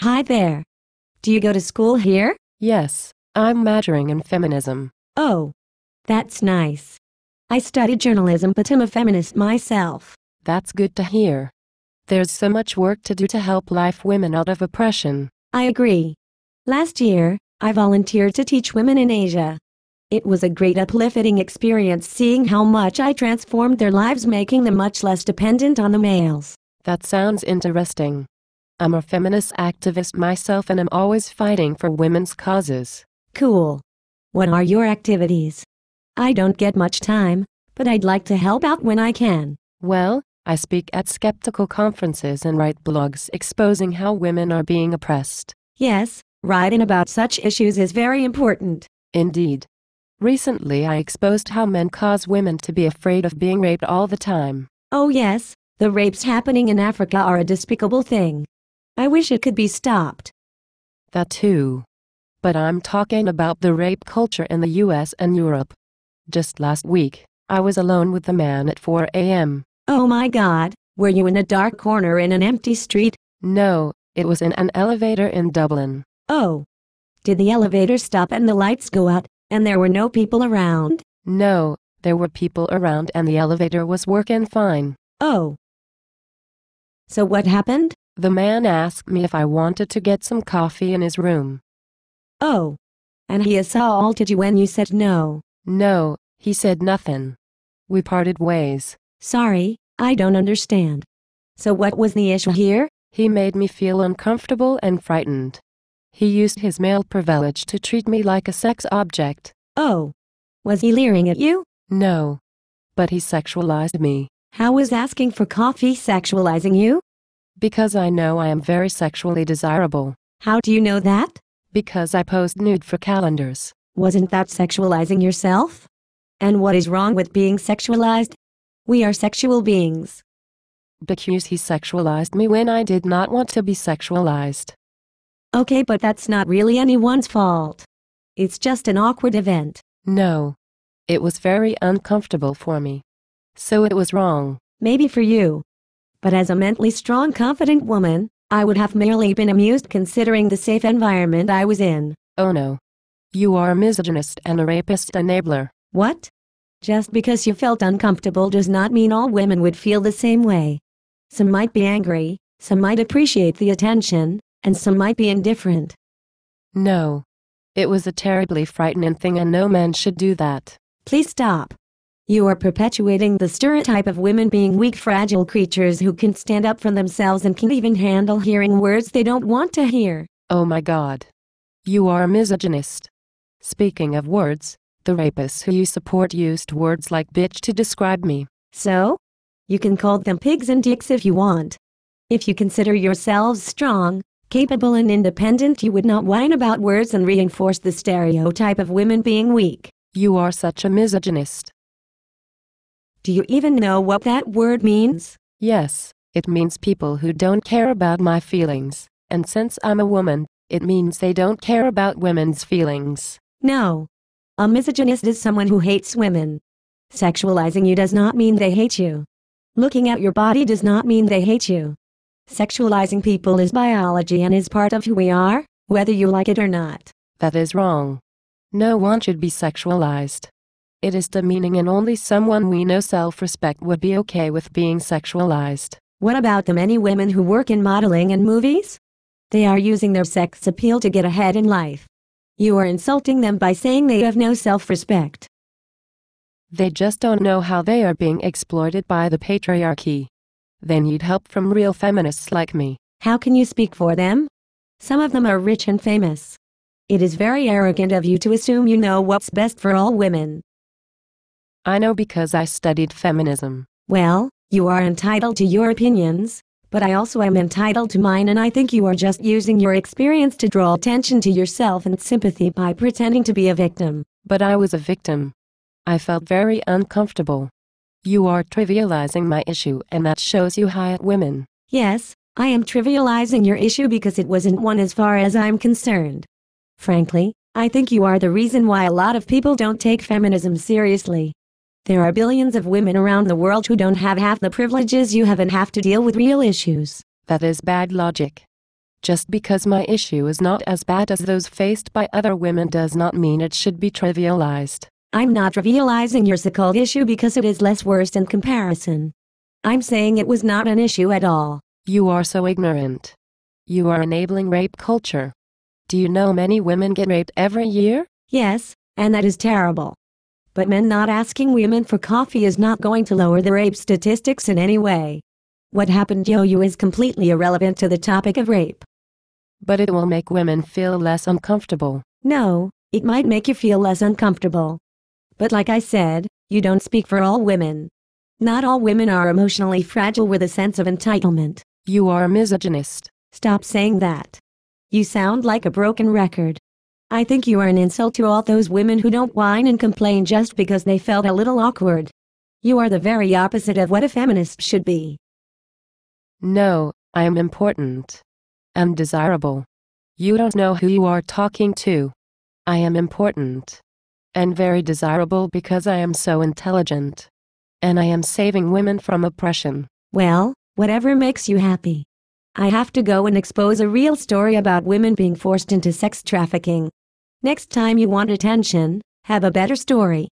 Hi there. Do you go to school here? Yes, I'm majoring in feminism. Oh, that's nice. I studied journalism but I'm a feminist myself. That's good to hear. There's so much work to do to help life women out of oppression. I agree. Last year, I volunteered to teach women in Asia. It was a great uplifting experience seeing how much I transformed their lives, making them much less dependent on the males. That sounds interesting. I'm a feminist activist myself and I'm always fighting for women's causes. Cool. What are your activities? I don't get much time, but I'd like to help out when I can. Well, I speak at skeptical conferences and write blogs exposing how women are being oppressed. Yes, writing about such issues is very important. Indeed. Recently I exposed how men cause women to be afraid of being raped all the time. Oh yes, the rapes happening in Africa are a despicable thing. I wish it could be stopped. That too. But I'm talking about the rape culture in the US and Europe. Just last week, I was alone with a man at 4 a.m. Oh my God, were you in a dark corner in an empty street? No, it was in an elevator in Dublin. Oh. Did the elevator stop and the lights go out, and there were no people around? No, there were people around and the elevator was working fine. Oh. So what happened? The man asked me if I wanted to get some coffee in his room. Oh. And he assaulted you when you said no? No, he said nothing. We parted ways. Sorry, I don't understand. So what was the issue here? He made me feel uncomfortable and frightened. He used his male privilege to treat me like a sex object. Oh. Was he leering at you? No. But he sexualized me. How was asking for coffee sexualizing you? Because I know I am very sexually desirable. How do you know that? Because I posed nude for calendars. Wasn't that sexualizing yourself? And what is wrong with being sexualized? We are sexual beings. Because he sexualized me when I did not want to be sexualized. Okay, but that's not really anyone's fault. It's just an awkward event. No. It was very uncomfortable for me. So it was wrong. Maybe for you. But as a mentally strong, confident woman, I would have merely been amused considering the safe environment I was in. Oh no. You are a misogynist and a rapist enabler. What? Just because you felt uncomfortable does not mean all women would feel the same way. Some might be angry, some might appreciate the attention, and some might be indifferent. No. It was a terribly frightening thing and no man should do that. Please stop. You are perpetuating the stereotype of women being weak, fragile creatures who can stand up for themselves and can even handle hearing words they don't want to hear. Oh my God. You are a misogynist. Speaking of words, the rapists who you support used words like bitch to describe me. So? You can call them pigs and dicks if you want. If you consider yourselves strong, capable and independent, you would not whine about words and reinforce the stereotype of women being weak. You are such a misogynist. Do you even know what that word means? Yes, it means people who don't care about my feelings, and since I'm a woman, it means they don't care about women's feelings. No. A misogynist is someone who hates women. Sexualizing you does not mean they hate you. Looking at your body does not mean they hate you. Sexualizing people is biology and is part of who we are, whether you like it or not. That is wrong. No one should be sexualized. It is demeaning and only someone we know self-respect would be okay with being sexualized. What about the many women who work in modeling and movies? They are using their sex appeal to get ahead in life. You are insulting them by saying they have no self-respect. They just don't know how they are being exploited by the patriarchy. They need help from real feminists like me. How can you speak for them? Some of them are rich and famous. It is very arrogant of you to assume you know what's best for all women. I know because I studied feminism. Well, you are entitled to your opinions, but I also am entitled to mine, and I think you are just using your experience to draw attention to yourself and sympathy by pretending to be a victim. But I was a victim. I felt very uncomfortable. You are trivializing my issue and that shows you hate women. Yes, I am trivializing your issue because it wasn't one as far as I'm concerned. Frankly, I think you are the reason why a lot of people don't take feminism seriously. There are billions of women around the world who don't have half the privileges you have and have to deal with real issues. That is bad logic. Just because my issue is not as bad as those faced by other women does not mean it should be trivialized. I'm not trivializing your so-called issue because it is less worse in comparison. I'm saying it was not an issue at all. You are so ignorant. You are enabling rape culture. Do you know many women get raped every year? Yes, and that is terrible. But men not asking women for coffee is not going to lower the rape statistics in any way. What happened to you is completely irrelevant to the topic of rape. But it will make women feel less uncomfortable. No, it might make you feel less uncomfortable. But like I said, you don't speak for all women. Not all women are emotionally fragile with a sense of entitlement. You are a misogynist. Stop saying that. You sound like a broken record. I think you are an insult to all those women who don't whine and complain just because they felt a little awkward. You are the very opposite of what a feminist should be. No, I am important. I'm desirable. You don't know who you are talking to. I am important. And very desirable because I am so intelligent. And I am saving women from oppression. Well, whatever makes you happy. I have to go and expose a real story about women being forced into sex trafficking. Next time you want attention, have a better story.